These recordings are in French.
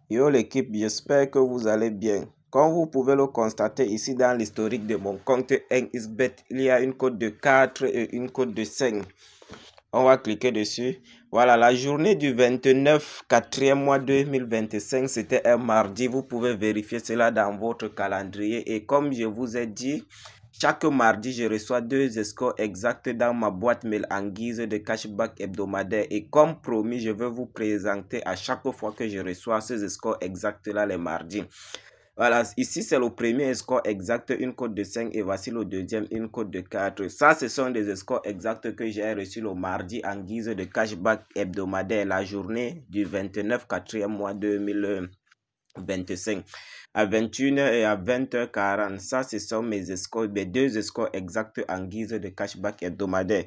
Yo l'équipe, j'espère que vous allez bien. Comme vous pouvez le constater ici dans l'historique de mon compte NXBet, il y a une cote de 4 et une cote de 5. On va cliquer dessus. Voilà, la journée du 29 4e mois 2025, c'était un mardi. Vous pouvez vérifier cela dans votre calendrier. Et comme je vous ai dit, chaque mardi, je reçois 2 scores exacts dans ma boîte mail en guise de cashback hebdomadaire. Et comme promis, je vais vous présenter à chaque fois que je reçois ces scores exacts-là les mardis. Voilà, ici c'est le premier score exact, une cote de 5 et voici le deuxième, une cote de 4. Ça, ce sont des scores exacts que j'ai reçus le mardi en guise de cashback hebdomadaire, la journée du 29 4e mois 2025 à 21h et à 20h40. Ça, ce sont mes scores, mes 2 scores exacts en guise de cashback hebdomadaire.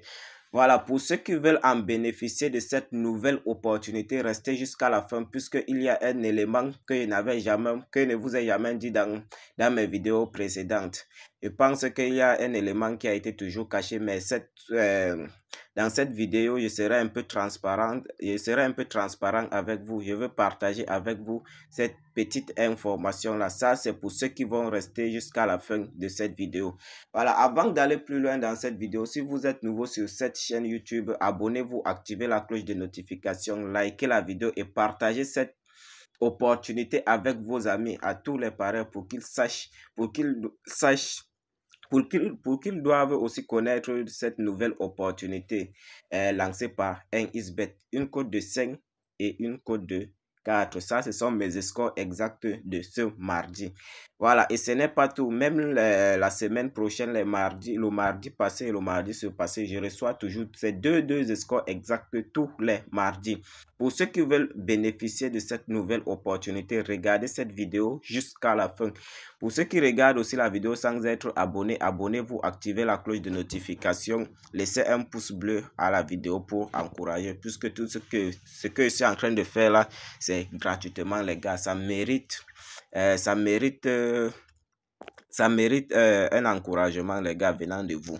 Voilà, pour ceux qui veulent en bénéficier de cette nouvelle opportunité, restez jusqu'à la fin puisqu'il y a un élément que je ne vous ai jamais dit dans mes vidéos précédentes. Je pense qu'il y a un élément qui a été toujours caché, mais dans cette vidéo, je serai un peu transparent avec vous. Je veux partager avec vous cette petite information-là. Ça, c'est pour ceux qui vont rester jusqu'à la fin de cette vidéo. Voilà, avant d'aller plus loin dans cette vidéo, si vous êtes nouveau sur cette chaîne YouTube, abonnez-vous, activez la cloche de notification, likez la vidéo et partagez cette opportunité avec vos amis, à tous les parents pour qu'ils doivent aussi connaître cette nouvelle opportunité lancée par NXBet. Une cote de 5 et une cote de 4. Ça, ce sont mes scores exacts de ce mardi. Voilà, et ce n'est pas tout. Même la semaine prochaine, le mardi passé et le mardi surpassé, je reçois toujours ces deux scores exacts tous les mardis. Pour ceux qui veulent bénéficier de cette nouvelle opportunité, regardez cette vidéo jusqu'à la fin. Pour ceux qui regardent aussi la vidéo sans être abonnés, abonnez-vous, activez la cloche de notification, laissez un pouce bleu à la vidéo pour encourager, puisque tout ce que je suis en train de faire là, c'est gratuitement les gars. Ça mérite un encouragement les gars venant de vous.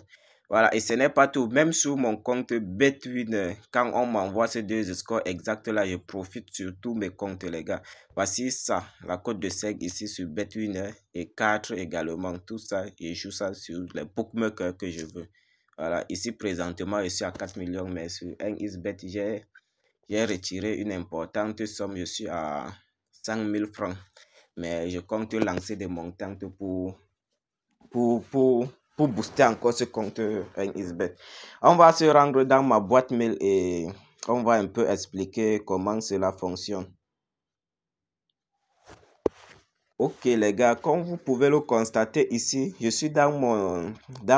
Voilà, et ce n'est pas tout. Même sur mon compte Betwin, quand on m'envoie ces 2 scores exacts là, je profite sur tous mes comptes les gars. Voici ça, la cote de 5 ici sur Betwin et 4 également. Tout ça, je joue ça sur les bookmakers que je veux. Voilà, ici présentement, je suis à 4 millions, mais sur NXBet, j'ai retiré une importante somme. Je suis à 5 000 francs. Mais je compte lancer des montants pour booster encore ce compte NXBet. On va se rendre dans ma boîte mail et on va un peu expliquer comment cela fonctionne. Ok les gars, comme vous pouvez le constater ici, je suis dans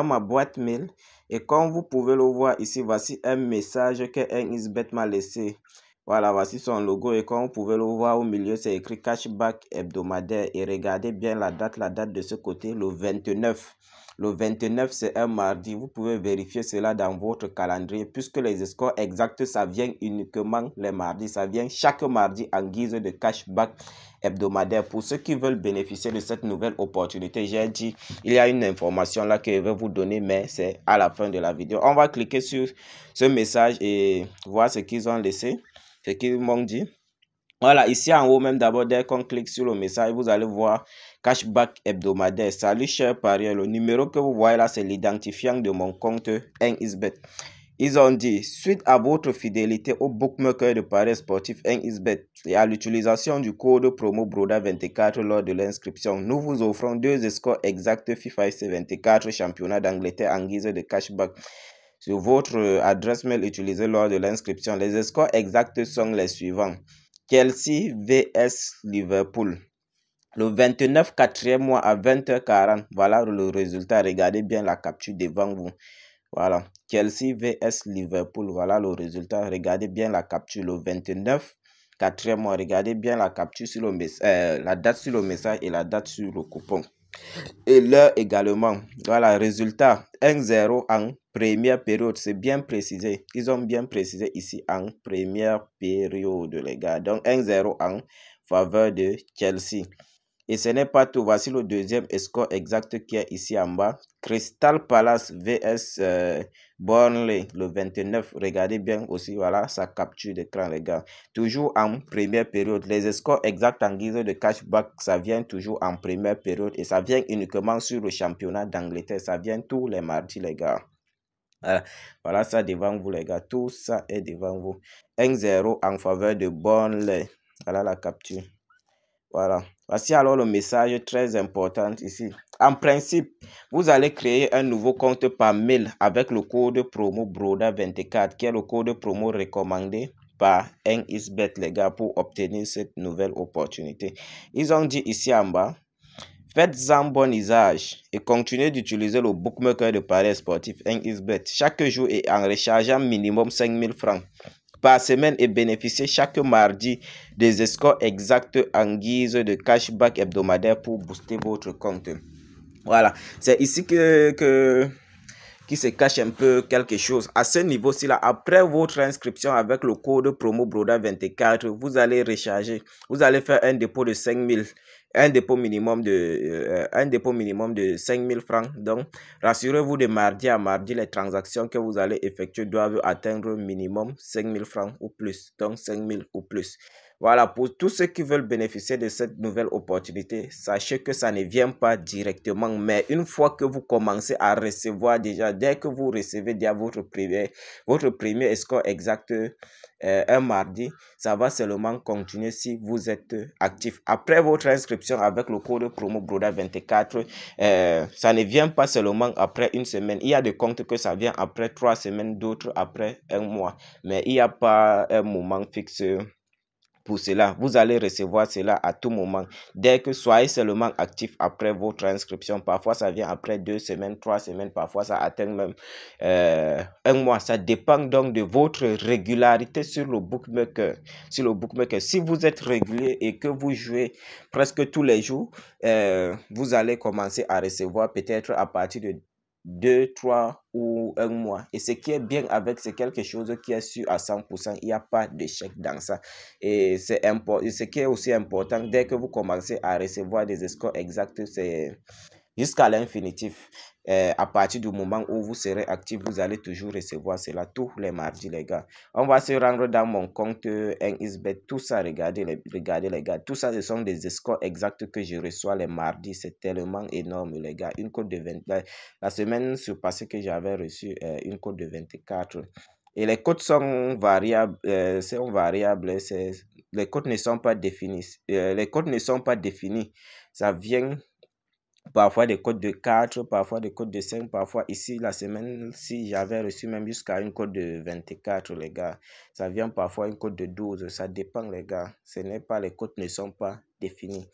ma boîte mail et comme vous pouvez le voir ici, voici un message que NXBet m'a laissé. Voilà, voici son logo et comme vous pouvez le voir au milieu, c'est écrit cashback hebdomadaire et regardez bien la date de ce côté, le 29. Le 29, c'est un mardi. Vous pouvez vérifier cela dans votre calendrier puisque les scores exacts, ça vient uniquement les mardis. Ça vient chaque mardi en guise de cashback hebdomadaire. Pour ceux qui veulent bénéficier de cette nouvelle opportunité, j'ai dit, il y a une information là que je vais vous donner, mais c'est à la fin de la vidéo. On va cliquer sur ce message et voir ce qu'ils ont laissé, ce qu'ils m'ont dit. Voilà, ici en haut même d'abord, dès qu'on clique sur le message, vous allez voir cashback hebdomadaire. Salut cher parieur, le numéro que vous voyez là, c'est l'identifiant de mon compte NXBet. Ils ont dit, suite à votre fidélité au bookmaker de paris sportif NXBet et à l'utilisation du code promo BRODA24 lors de l'inscription, nous vous offrons 2 scores exacts FIFA FC24 championnat d'Angleterre en guise de cashback sur votre adresse mail utilisée lors de l'inscription. Les scores exacts sont les suivants. Chelsea vs Liverpool. Le 29 4e mois à 20h40. Voilà le résultat. Regardez bien la capture devant vous. Voilà. Chelsea vs Liverpool. Voilà le résultat. Regardez bien la capture. Le 29 4e mois. Regardez bien la capture sur le message, la date sur le message et la date sur le coupon. Et l'heure également. Voilà, résultat 1-0 en première période. C'est bien précisé. Ils ont bien précisé ici en première période, les gars. Donc 1-0 en faveur de Chelsea. Et ce n'est pas tout. Voici le deuxième score exact qui est ici en bas. Crystal Palace vs Burnley, le 29. Regardez bien aussi, voilà, sa capture d'écran, les gars. Toujours en première période. Les scores exacts en guise de cashback, ça vient toujours en première période. Et ça vient uniquement sur le championnat d'Angleterre. Ça vient tous les mardis, les gars. Voilà ça devant vous, les gars. Tout ça est devant vous. 1-0 en faveur de Burnley. Voilà la capture. Voilà. Voici alors le message très important ici. En principe, vous allez créer un nouveau compte par mail avec le code promo BRODA24 qui est le code promo recommandé par NXBet, les gars, pour obtenir cette nouvelle opportunité. Ils ont dit ici en bas, faites-en bon usage et continuez d'utiliser le bookmaker de paris sportif NXBet chaque jour et en rechargeant minimum 5000 francs par semaine et bénéficiez chaque mardi des scores exacts en guise de cashback hebdomadaire pour booster votre compte. Voilà, c'est ici qui se cache un peu quelque chose. À ce niveau-ci, là, après votre inscription avec le code promo BRODA24, vous allez recharger, vous allez faire un dépôt de 5000. Un dépôt minimum de 5000 francs. Donc, rassurez-vous, de mardi à mardi, les transactions que vous allez effectuer doivent atteindre minimum 5000 francs ou plus. Donc, 5000 ou plus. Voilà, pour tous ceux qui veulent bénéficier de cette nouvelle opportunité, sachez que ça ne vient pas directement, mais une fois que vous commencez à recevoir déjà, dès que vous recevez déjà votre premier score exact un mardi, ça va seulement continuer si vous êtes actif. Après votre inscription avec le code promo BRODA24, ça ne vient pas seulement après une semaine. Il y a des comptes que ça vient après 3 semaines, d'autres après un mois, mais il n'y a pas un moment fixe. Pour cela, vous allez recevoir cela à tout moment. Dès que soyez seulement actif après votre inscription, parfois ça vient après 2 semaines, 3 semaines, parfois ça atteint même un mois. Ça dépend donc de votre régularité sur le bookmaker. Si vous êtes régulier et que vous jouez presque tous les jours, vous allez commencer à recevoir peut-être à partir de 2, 3 ou un mois. Et ce qui est bien avec, c'est quelque chose qui est sûr à 100%. Il n'y a pas d'échec dans ça. Et c'est important. Ce qui est aussi important, dès que vous commencez à recevoir des scores exacts, c'est jusqu'à l'infinitif. À partir du moment où vous serez actif, vous allez toujours recevoir cela tous les mardis, les gars. On va se rendre dans mon compte NXBet. Tout ça, regardez les gars. Tout ça, ce sont des scores exacts que je reçois les mardis. C'est tellement énorme, les gars. Une cote de 20. La semaine surpassée que j'avais reçu une cote de 24. Et les cotes sont variables. Les cotes ne sont pas définies. Ça vient parfois des codes de 4, parfois des codes de 5, parfois ici, la semaine-ci, j'avais reçu même jusqu'à une code de 24, les gars. Ça vient parfois une code de 12, ça dépend, les gars. Ce n'est pas, les codes ne sont pas définis.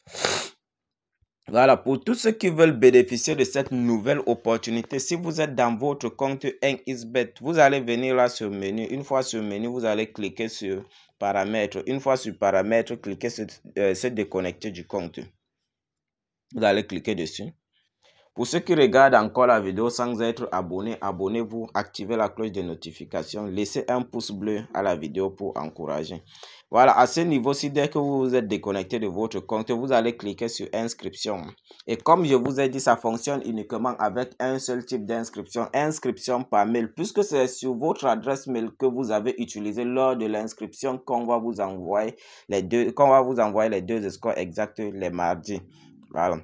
Voilà, pour tous ceux qui veulent bénéficier de cette nouvelle opportunité, si vous êtes dans votre compte NXBet, vous allez venir là sur le menu. Une fois sur le menu, vous allez cliquer sur paramètres. Une fois sur paramètres, cliquez sur se déconnecter du compte. Vous allez cliquer dessus. Pour ceux qui regardent encore la vidéo sans être abonnés, abonnez-vous, activez la cloche de notification, laissez un pouce bleu à la vidéo pour encourager. Voilà, à ce niveau-ci, dès que vous êtes déconnecté de votre compte, vous allez cliquer sur inscription. Et comme je vous ai dit, ça fonctionne uniquement avec un seul type d'inscription, inscription par mail, puisque c'est sur votre adresse mail que vous avez utilisé lors de l'inscription qu'on va vous envoyer les deux scores exacts les mardis. Voilà.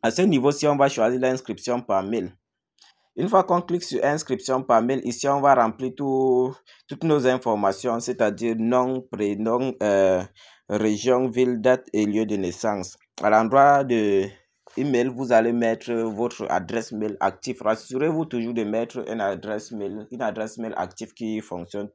À ce niveau-ci, on va choisir l'inscription par mail. Une fois qu'on clique sur inscription par mail, ici, on va remplir toutes nos informations, c'est-à-dire nom, prénom, région, ville, date et lieu de naissance. À l'endroit de email, vous allez mettre votre adresse mail active. Rassurez-vous toujours de mettre une adresse mail active qui fonctionne.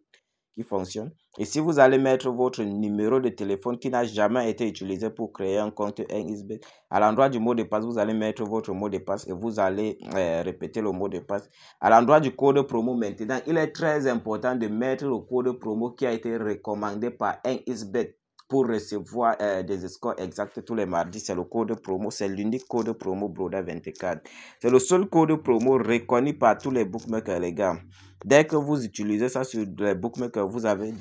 Et si vous allez mettre votre numéro de téléphone qui n'a jamais été utilisé pour créer un compte NXBet, à l'endroit du mot de passe, vous allez mettre votre mot de passe et vous allez répéter le mot de passe. À l'endroit du code promo maintenant, il est très important de mettre le code promo qui a été recommandé par NXBet pour recevoir des scores exacts tous les mardis. C'est le code promo, c'est l'unique code promo BRODA24. C'est le seul code promo reconnu par tous les bookmakers, les gars. Dès que vous utilisez ça sur les bookmakers, vous avez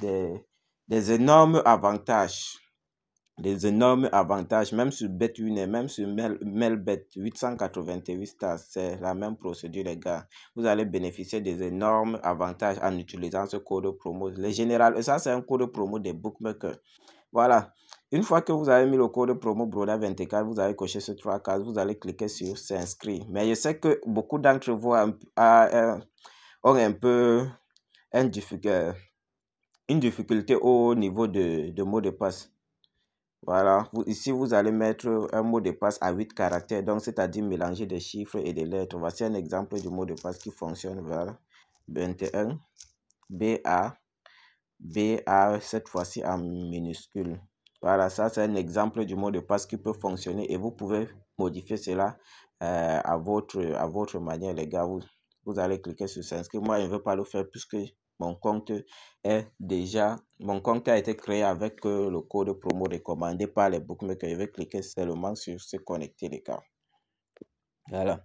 des énormes avantages. des énormes avantages, même sur BetWinner, même sur Melbet 888 stars, c'est la même procédure les gars. Vous allez bénéficier des énormes avantages en utilisant ce code promo. Les général, ça c'est un code promo des bookmakers. Voilà. Une fois que vous avez mis le code promo Broda24, vous avez coché ces 3 cases, vous allez cliquer sur s'inscrire. Mais je sais que beaucoup d'entre vous ont un peu une difficulté au niveau de mot de passe. Voilà, ici vous allez mettre un mot de passe à 8 caractères, donc c'est-à-dire mélanger des chiffres et des lettres. Voici un exemple du mot de passe qui fonctionne. Voilà, 21 BA, cette fois-ci en minuscule. Voilà, ça c'est un exemple du mot de passe qui peut fonctionner et vous pouvez modifier cela à votre manière, les gars. Vous allez cliquer sur s'inscrire. Moi, je ne veux pas le faire puisque mon compte a été créé avec le code promo recommandé par les bookmakers. Je vais cliquer seulement sur se connecter, les gars. Voilà.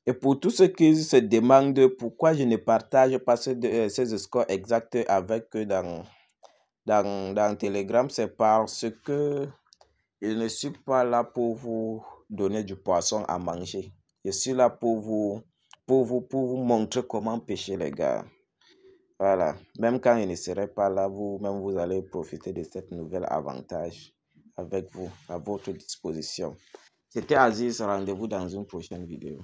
Et pour tous ceux qui se demandent pourquoi je ne partage pas ces scores exacts avec eux dans Telegram, c'est parce que je ne suis pas là pour vous donner du poisson à manger. Je suis là pour vous montrer comment pêcher, les gars. Voilà. Même quand je ne serai pas là, vous allez profiter de cette nouvelle avantage avec vous, à votre disposition. C'était Aziz, rendez-vous dans une prochaine vidéo.